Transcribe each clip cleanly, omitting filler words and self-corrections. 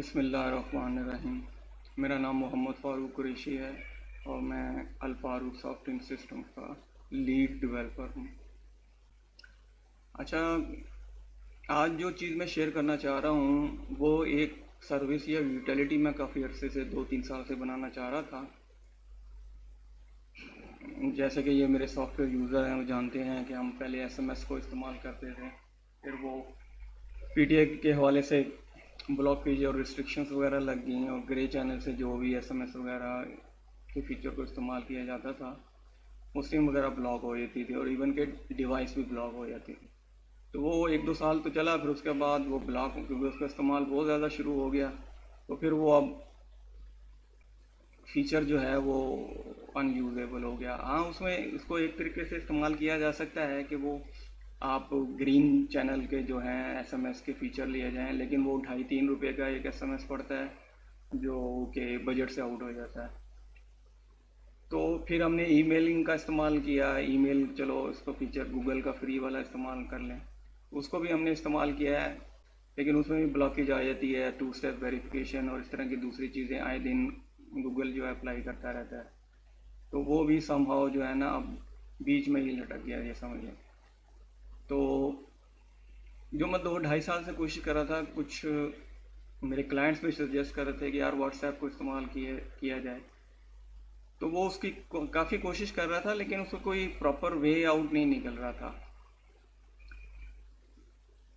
बिस्मिल्लाहिर्रहमानिर्रहीम। मेरा नाम मोहम्मद फ़ारूक कुरैशी है और मैं अल फारूक सॉफ्टवेयर सिस्टम का लीड डेवलपर हूँ। अच्छा, आज जो चीज़ मैं शेयर करना चाह रहा हूँ वो एक सर्विस या यूटिलिटी मैं काफ़ी अरसे से 2-3 साल से बनाना चाह रहा था। जैसे कि ये मेरे सॉफ्टवेयर यूज़र हैं, वो जानते हैं कि हम पहले एसएमएस को इस्तेमाल करते थे, फिर वो पीटीए के हवाले से ब्लॉक पेज और रिस्ट्रिक्शंस वगैरह लग गई और ग्रे चैनल से जो भी एसएमएस वगैरह के फीचर को इस्तेमाल किया जाता था वो सिम वगैरह ब्लॉक हो जाती थी और इवन के डिवाइस भी ब्लॉक हो जाती थी। तो वो 1-2 साल तो चला, फिर उसके बाद वो ब्लॉक क्योंकि उसका इस्तेमाल बहुत ज़्यादा शुरू हो गया तो फिर वो अब फीचर जो है वो अनयूजेबल हो गया। हाँ, उसमें इसको एक तरीके से इस्तेमाल किया जा सकता है कि वो आप ग्रीन चैनल के जो हैं एसएमएस के फ़ीचर लिए जाएं, लेकिन वो 2.5-3 रुपये का एक एसएमएस पड़ता है जो कि बजट से आउट हो जाता है। तो फिर हमने ईमेलिंग का इस्तेमाल किया। ईमेल, चलो इसको फीचर गूगल का फ्री वाला इस्तेमाल कर लें, उसको भी हमने इस्तेमाल किया है, लेकिन उसमें भी ब्लॉकेज आ जाती है, 2 स्टेप वेरिफिकेशन और इस तरह की दूसरी चीज़ें आए दिन गूगल जो है अप्लाई करता रहता है। तो वो भी समहाउ जो है ना अब बीच में ही लटक गया, ये समझिए। तो जो मैं 2-2.5 साल से कोशिश कर रहा था, कुछ मेरे क्लाइंट्स भी सजेस्ट कर रहे थे कि यार व्हाट्सएप को इस्तेमाल किया जाए, तो वो उसकी काफ़ी कोशिश कर रहा था, लेकिन उसको कोई प्रॉपर वे आउट नहीं निकल रहा था।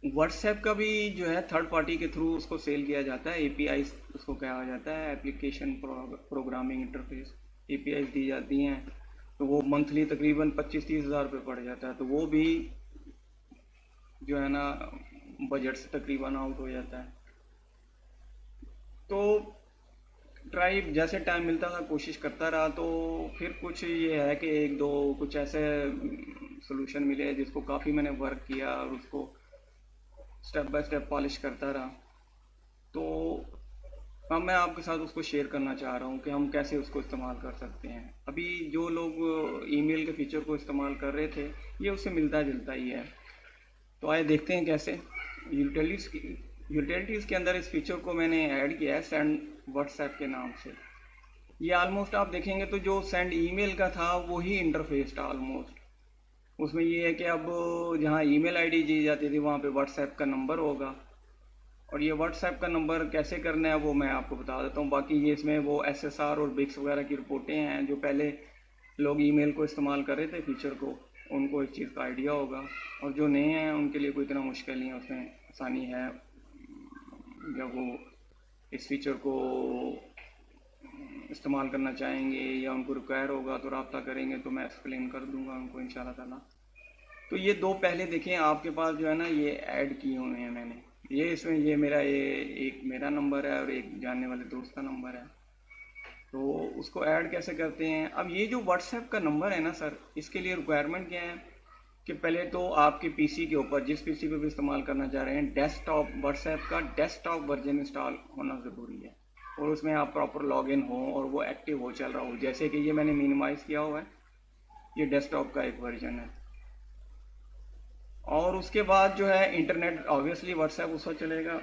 व्हाट्सएप का भी जो है थर्ड पार्टी के थ्रू उसको सेल किया जाता है, एपीआई उसको कहा जाता है, एप्लीकेशन प्रोग्रामिंग इंटरफेस एपीआई दी जाती हैं। तो वो मंथली तकरीबन 25-30 हज़ार रुपये पड़ जाता है, तो वो भी जो है ना बजट से तकरीबन आउट हो जाता है। तो ट्राई जैसे टाइम मिलता था कोशिश करता रहा, तो फिर कुछ ये है कि एक दो कुछ ऐसे सोल्यूशन मिले जिसको काफ़ी मैंने वर्क किया और उसको स्टेप बाय स्टेप पॉलिश करता रहा। तो अब मैं आपके साथ उसको शेयर करना चाह रहा हूँ कि हम कैसे उसको इस्तेमाल कर सकते हैं। अभी जो लोग ईमेल के फीचर को इस्तेमाल कर रहे थे ये उससे मिलता जुलता ही है, तो आइए देखते हैं कैसे। यूटिलिटीज़ के अंदर इस फीचर को मैंने ऐड किया है सेंड व्हाट्सएप के नाम से। ये ऑलमोस्ट आप देखेंगे तो जो सेंड ईमेल का था वही इंटरफेस था ऑलमोस्ट। उसमें ये है कि अब जहाँ ईमेल आईडी दी जाती थी वहाँ पे व्हाट्सएप का नंबर होगा, और ये व्हाट्सएप का नंबर कैसे करना है वो मैं आपको बता देता हूँ। बाकी ये इसमें वो एसएसआर और बिक्स वगैरह की रिपोर्टें हैं, जो पहले लोग ईमेल को इस्तेमाल कर रहे थे फीचर को, उनको इस चीज़ का आइडिया होगा, और जो नए हैं उनके लिए कोई इतना मुश्किल नहीं है, उसमें आसानी है। जब वो इस फीचर को इस्तेमाल करना चाहेंगे या उनको रिक्वायर होगा तो रब्ता करेंगे, तो मैं एक्सप्लेन कर दूंगा उनको इंशाल्लाह ताला। तो ये दो पहले देखें आपके पास जो है ना ये ऐड किए हुए हैं मैंने, ये इसमें ये मेरा ये एक मेरा नंबर है और एक जानने वाले दोस्त का नंबर है। तो उसको ऐड कैसे करते हैं? अब ये जो व्हाट्सएप का नंबर है ना सर, इसके लिए रिक्वायरमेंट क्या है कि पहले तो आपके पीसी के ऊपर, जिस पीसी पे भी इस्तेमाल करना चाह रहे हैं, डेस्कटॉप व्हाट्सएप का डेस्कटॉप वर्जन इंस्टॉल होना ज़रूरी है, और उसमें आप प्रॉपर लॉगिन हो और वो एक्टिव हो, चल रहा हो। जैसे कि ये मैंने मिनिमाइज़ किया हुआ है, ये डेस्कटॉप का एक वर्जन है। और उसके बाद जो है इंटरनेट, ऑब्वियसली व्हाट्सएप उस वक्त चलेगा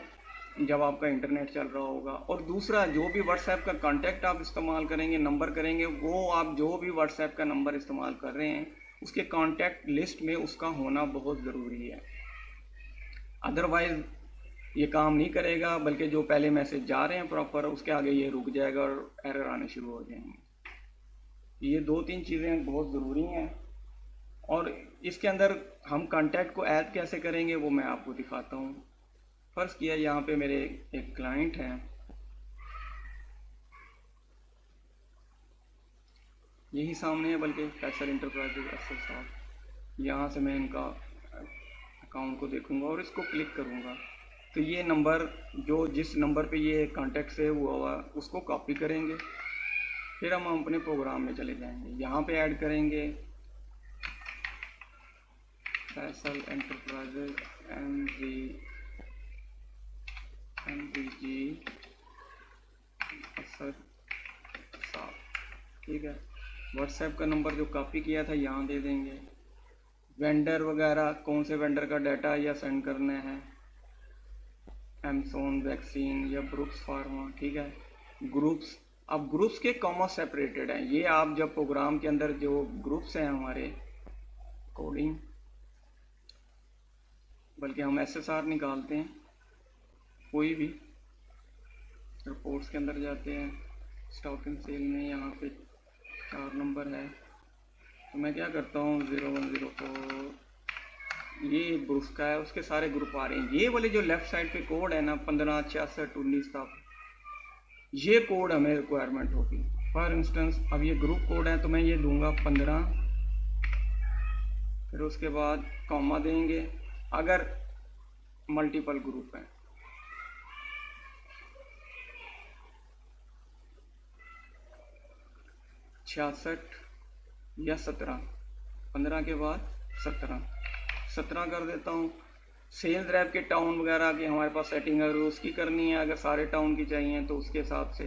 जब आपका इंटरनेट चल रहा होगा। और दूसरा, जो भी व्हाट्सएप का कांटेक्ट आप इस्तेमाल करेंगे, नंबर करेंगे, वो आप जो भी व्हाट्सएप का नंबर इस्तेमाल कर रहे हैं उसके कांटेक्ट लिस्ट में उसका होना बहुत ज़रूरी है। अदरवाइज़ ये काम नहीं करेगा, बल्कि जो पहले मैसेज जा रहे हैं प्रॉपर, उसके आगे ये रुक जाएगा और एरर आने शुरू हो जाएंगे। ये 2-3 चीज़ें बहुत ज़रूरी हैं। और इसके अंदर हम कांटेक्ट को ऐड कैसे करेंगे वो मैं आपको दिखाता हूँ। फ़र्ज़ किया यहाँ पे मेरे एक क्लाइंट हैं, यही सामने है, बल्कि फैसल इंटरप्राइजेज अफसर साहब। यहाँ से मैं इनका अकाउंट को देखूँगा और इसको क्लिक करूँगा, तो ये नंबर, जो जिस नंबर पे ये कांटेक्ट सेव हुआ हुआ उसको कॉपी करेंगे। फिर हम अपने प्रोग्राम में चले जाएंगे, यहाँ पे ऐड करेंगे फैसल एंटरप्राइजेज MDG असद साहब, ठीक है। व्हाट्सएप का नंबर जो कॉपी किया था यहाँ दे देंगे। वेंडर वगैरह, कौन से वेंडर का डाटा या सेंड करना है, एमसोन वैक्सीन या ब्रुक्स फार्मा, ठीक है। ग्रुप्स, अब ग्रुप्स के कॉमा सेपरेटेड हैं, ये आप जब प्रोग्राम के अंदर जो ग्रुप्स हैं हमारे कोडिंग, बल्कि हम एसएसआर निकालते हैं, कोई भी रिपोर्ट्स के अंदर जाते हैं, स्टॉक एंड सेल में यहाँ पे 4 नंबर है, तो मैं क्या करता हूँ 0104, ये ग्रुप का है, उसके सारे ग्रुप आ रहे हैं। ये वाले जो लेफ्ट साइड पे कोड है ना 15 66 19 तक, ये कोड हमें रिक्वायरमेंट होगी। फॉर इंस्टेंस अब ये ग्रुप कोड है तो मैं ये दूंगा 15, फिर उसके बाद कॉमा देंगे अगर मल्टीपल ग्रुप है। छियासठ या 17, 15 के बाद 17 कर देता हूँ। सेल्स रैप के टाउन वगैरह की हमारे पास सेटिंग है, उसकी करनी है, अगर सारे टाउन की चाहिए तो उसके हिसाब से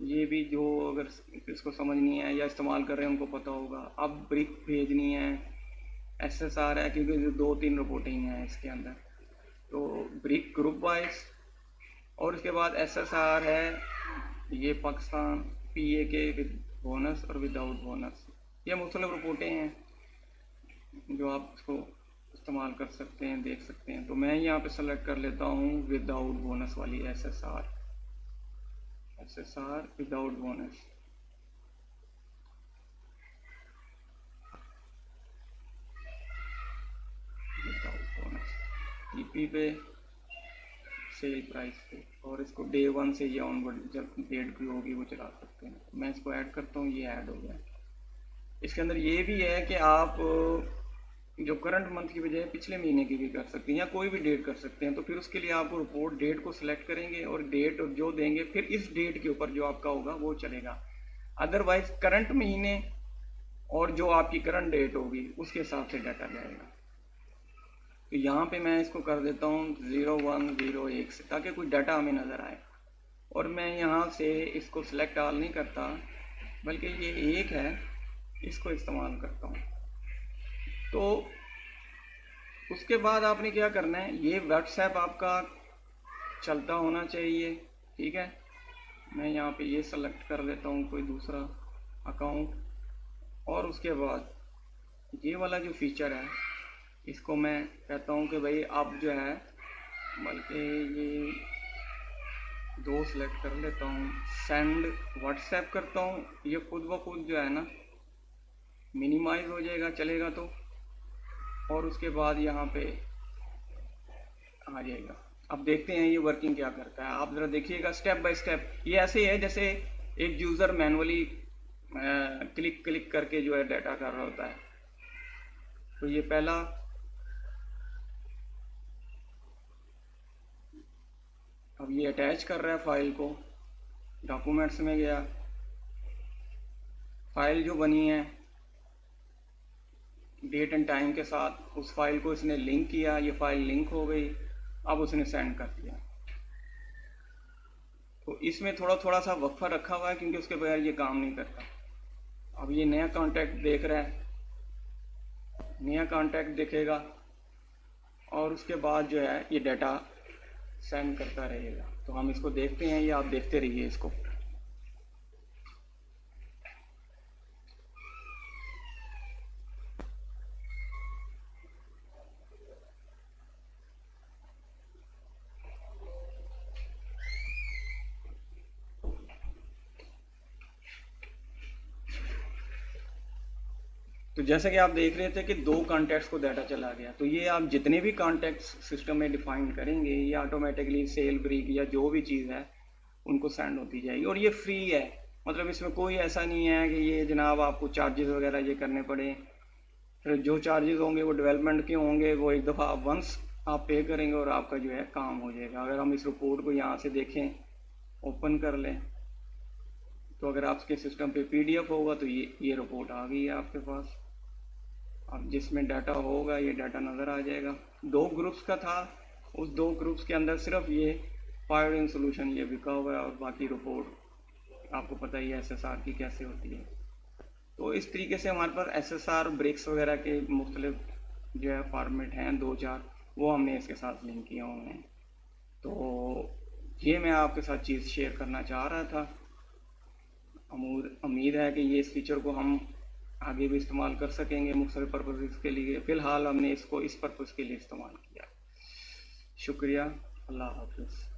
ये भी, जो अगर इसको समझनी है या इस्तेमाल कर रहे हैं उनको पता होगा। अब ब्रिक भेजनी है, एसएसआर है, क्योंकि जो 2-3 रिपोर्टिंग है इसके अंदर, तो ब्रिक ग्रुप वाइज, और उसके बाद एसएसआर है ये पाकिस्तान पीए के विद बोनस और विदाउट बोनस, ये मुख्तलिफ रिपोर्टें हैं जो आप इसको इस्तेमाल कर सकते हैं, देख सकते हैं। तो मैं यहाँ पे सेलेक्ट कर लेता हूँ विदाउट बोनस वाली एसएसआर विदाउट बोनस। टीपी पे, सेल प्राइस पे, और इसको डे 1 से या ऑनवर्ड जब डेट भी होगी वो चला सकते हैं। मैं इसको ऐड करता हूँ, ये ऐड हो गया। इसके अंदर ये भी है कि आप जो करंट मंथ की बजाय पिछले महीने की भी कर सकते हैं या कोई भी डेट कर सकते हैं। तो फिर उसके लिए आपको रिपोर्ट डेट को सिलेक्ट करेंगे और डेट जो देंगे फिर इस डेट के ऊपर जो आपका होगा वो चलेगा। अदरवाइज करंट महीने और जो आपकी करंट डेट होगी उसके हिसाब से डाटा जाएगा। तो यहाँ पे मैं इसको कर देता हूँ 0101 से, ताकि कोई डाटा हमें नज़र आए। और मैं यहाँ से इसको सिलेक्ट ऑल नहीं करता, बल्कि ये एक है, इसको इस्तेमाल करता हूँ। तो उसके बाद आपने क्या करना है, ये व्हाट्सएप आपका चलता होना चाहिए, ठीक है। मैं यहाँ पे ये सेलेक्ट कर लेता हूँ कोई दूसरा अकाउंट, और उसके बाद ये वाला जो फीचर है इसको मैं कहता हूँ कि भाई आप जो है, बल्कि ये 2 सेलेक्ट कर लेता हूँ, सेंड व्हाट्सएप करता हूँ। ये खुद ब खुद जो है ना मिनिमाइज हो जाएगा, चलेगा तो, और उसके बाद यहाँ पे आ जाएगा। अब देखते हैं ये वर्किंग क्या करता है। आप ज़रा देखिएगा स्टेप बाय स्टेप। ये ऐसे है जैसे एक यूज़र मैनुअली क्लिक करके जो है डाटा कर रहा होता है। तो ये पहला, अब ये अटैच कर रहा है फाइल को, डॉक्यूमेंट्स में गया, फाइल जो बनी है डेट एंड टाइम के साथ, उस फाइल को इसने लिंक किया, ये फाइल लिंक हो गई, अब उसने सेंड कर दिया। तो इसमें थोड़ा सा वक्फा रखा हुआ है क्योंकि उसके बगैर ये काम नहीं करता। अब ये नया कॉन्टैक्ट देख रहा है, नया कॉन्टैक्ट देखेगा और उसके बाद जो है ये डाटा सेंड करता रहेगा। तो हम इसको देखते हैं, ये आप देखते रहिए इसको। तो जैसे कि आप देख रहे थे कि 2 कॉन्टैक्ट्स को डाटा चला गया, तो ये आप जितने भी कॉन्टैक्ट्स सिस्टम में डिफाइन करेंगे ये ऑटोमेटिकली सेल ब्रिक या जो भी चीज़ है उनको सेंड होती जाएगी। और ये फ्री है, मतलब इसमें कोई ऐसा नहीं है कि ये जनाब आपको चार्जेस वगैरह ये करने पड़े। फिर जो चार्जेस होंगे वो डेवलपमेंट के होंगे, वो एक दफ़ा वंस आप पे करेंगे और आपका जो है काम हो जाएगा। अगर हम इस रिपोर्ट को यहाँ से देखें, ओपन कर लें, तो अगर आपके सिस्टम पे PDF होगा तो ये रिपोर्ट आ गई है आपके पास। अब जिसमें डाटा होगा ये डाटा नज़र आ जाएगा। 2 ग्रुप्स का था, उस 2 ग्रुप्स के अंदर सिर्फ ये पायोनियर सोल्यूशन ये बिका हुआ है, और बाकी रिपोर्ट आपको पता ही है SSR की कैसे होती है। तो इस तरीके से हमारे पास SSR ब्रिक्स वगैरह के मुख्तलिफ जो है फॉर्मेट हैं 2-4, वो हमने इसके साथ लिंक किए हुए हैं। तो ये मैं आपके साथ चीज़ शेयर करना चाह रहा था। उम्मीद है कि ये इस फीचर को हम आगे भी इस्तेमाल कर सकेंगे मुख्तलिफ पर्पज़ के लिए। फ़िलहाल हमने इसको इस पर्पज़ के लिए इस्तेमाल किया। शुक्रिया। अल्लाह हाफ़िज़।